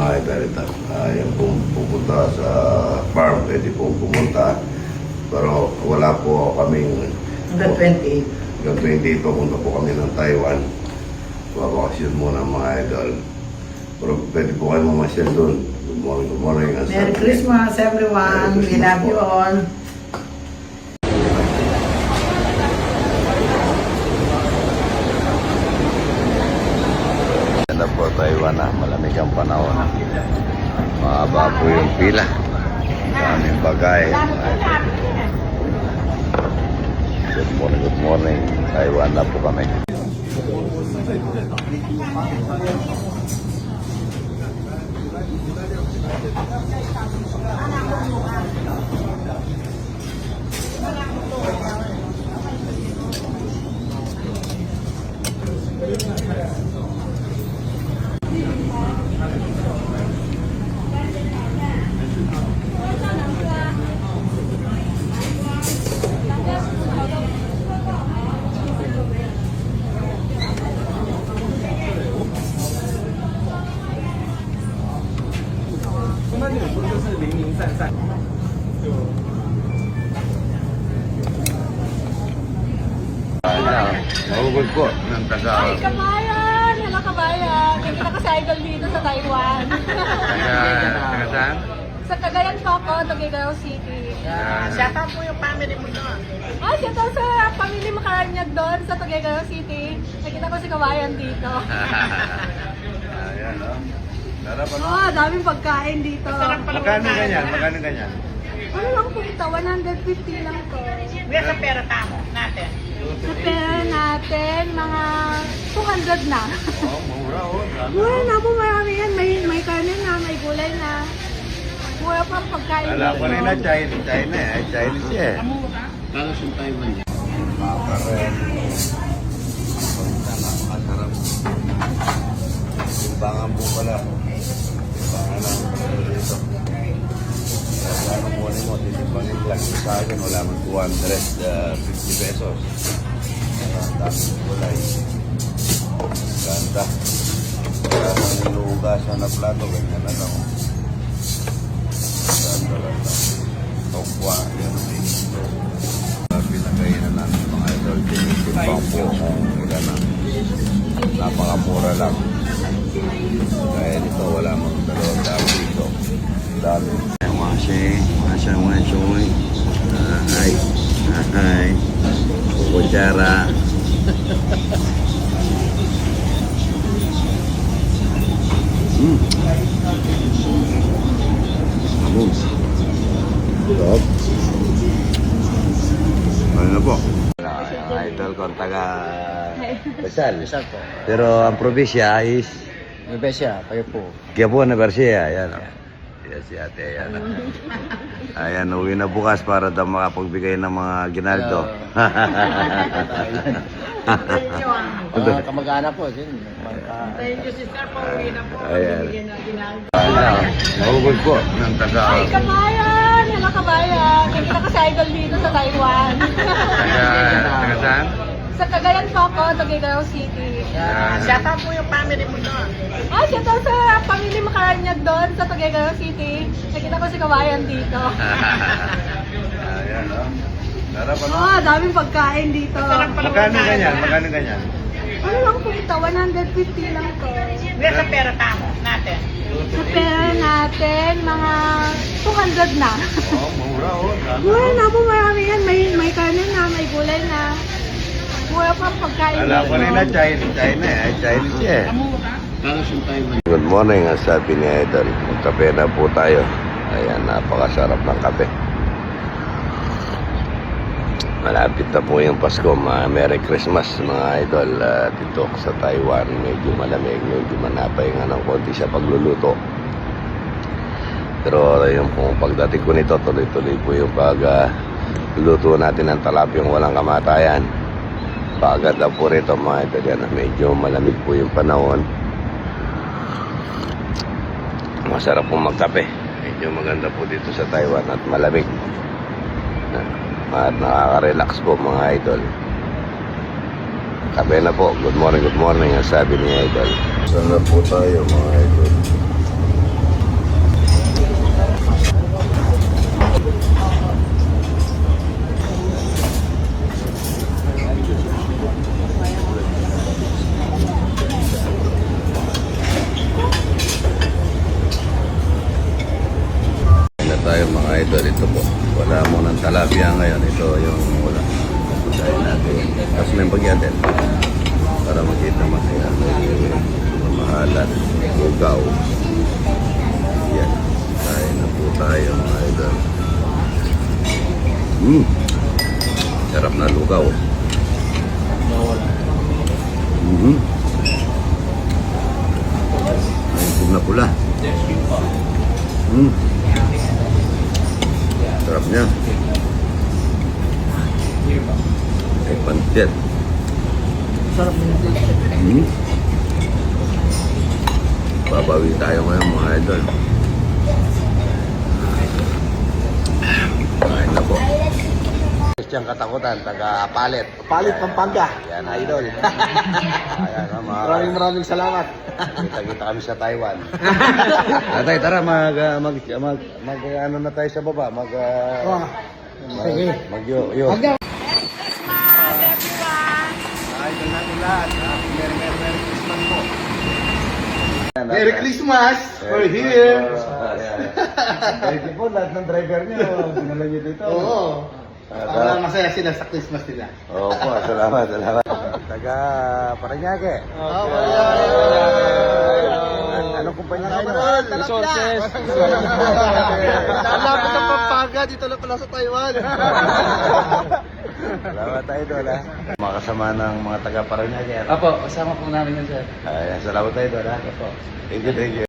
mga idol. Yung pong pupunta sa farm, pwede pong pumunta. Pero wala po kaming... Hanggang 28. Hanggang 28 pupunta po kami ng Taiwan. Babakasyon muna mga idol. Pero pwede po kayo mamasyal doon. Good morning, good morning. Merry Christmas everyone. We love you all. Ganda po Taiwan na. Malamig ang panahon. Mahaba po yung pila. Daming bagay. Good morning. Taiwan na po kami. Mahugod po ng taga... Ay, kabayan! Hello, kabayan! Hindi nakacycle dito sa Taiwan. Taga saan? Sa Cagayan po ako, Tuguegarao City. Shout out po yung family mo doon. Ay, shout out sa pamilya Makaranyag doon sa Tuguegarao City. Nakita ko si kabayan dito. Ayan, o. Sarap ano? Oh, daming pagkain dito. Magkano ganyan? Magkano ganyan? Ano lang po ito? 150 lang to. Kaya sa pera tamo natin. Sa pera natin, mga 200 na. Oh, mura o. Mura na po, marami yan. May karne na, may gulay na. Mura pa ang pagkain dito. Alam ko rin na China eh. Chinese eh. Lalo sa Taiwan niya. Makakaren. Masarap. Timbangan po pala. Timbangan lang pala dito. Kaya kunin mo, titimbangin lang. Sa akin, wala man 250 pesos. Ang daming kulay. Ganda. Kaya kung nilugasan na plato, ganyan na lang. Ganda. Tokwa, yan dito. Pinagainan namin mga idol. Tinitimbang po kung ilan na. Napakamura lang. Kaya dito, wala mang 200 dito. Dami. Masya. Ay. Kukutsara. Mabum. Top. Ano na po? Idol ko ang taga Rizal. Rizal po. Pero ang probinsya is Nubesia, kayo po. Quiapo na Garcia. Ayan o. Yan si ate. Ayan. Ayan, uwi na bukas para daw makapagbigay ng mga ginaldo. Kamag-anak po. Thank you sister po. Uwi na po. Ayan. Bigyan na ginagawa. Ayan. Mahugod po ng taga... Ay, kabayan! Hello, kabayan! Hindi nakacycle dito sa Taiwan. Taga saan? Sa Cagayan po ako, Tuguegarao City. Shout out po yung family mo doon. Ay, shout out sa pamilya Makaranyag doon sa Tuguegarao City. Nakita ko si kabayan dito. Ayan o. Sarap ano? Oh, daming pagkain dito. Magkano ganyan? Magkano ganyan? Ano lang po ito? 150 lang to. Kaya sa pera tamo natin. Sa pera natin, mga 200 na. Oh, mura o. Mura na po, marami yan. May karne na, may gulay na. Mura pa ang pagkain Alam ko rin na China eh. Chinese eh. Lalo sa Taiwan. Good morning, ang sabi ni Idol. Magkape na po tayo. Ayan, napakasarap ng kape. Malapit na po yung Pasko. Merry Christmas mga Idol. Dito sa Taiwan, medyo malamig, medyo manapay nga ng konti sa pagluluto. Pero yung pong pagdating ko nito, tuloy-tuloy po yung pagluto natin ng talapyong walang kamatayan. Pagkat na po rito mga Idol. Yan, medyo malamig po yung panahon. Masarap pong magkape. Medyo maganda po dito sa Taiwan at malamig. At nakaka-relax po mga Idol. Kape na po. Good morning, good morning. Ang sabi ni Idol. Saan na po tayo mga Idol? damo ng talapia ngayon. Ito yung wala. Pagkain natin. Tapos may bagyatin. Para makita mo kaya mahalat, bugaw. Yan. Kain na po tayo mga idol. Sarap na lugaw. May na pula. Sarap niya. May pancit. Sarap ng Babawi tayo ngayon mga idol. Kain na po. Siyang katakutan, taga-Palit. Palit Pampanga, Yan, idol. Ayan, mga Maraming salamat. kita-kita kami sa Taiwan. Tatay, tara, ano na tayo sa baba, Sige. mag-yo. Christmas, everyone! Idol natin lahat. Merry Christmas po. Merry Christmas! We're here! Thank you po, lahat ng driver niyo. Dinala niyo dito. Oo. Para masaya sila sa Christmas nila. Opo, salamat. Taga Paranaque. Anong kumpanya kayo? Resources. Alam ng Pampanga, dito lang pala sa Taiwan. Salamat tayo doon, ha? Mga kasama ng mga taga Paranaque. Apo, kasama po namin yan, sir. Ayan, salamat tayo doon, ha? Thank you.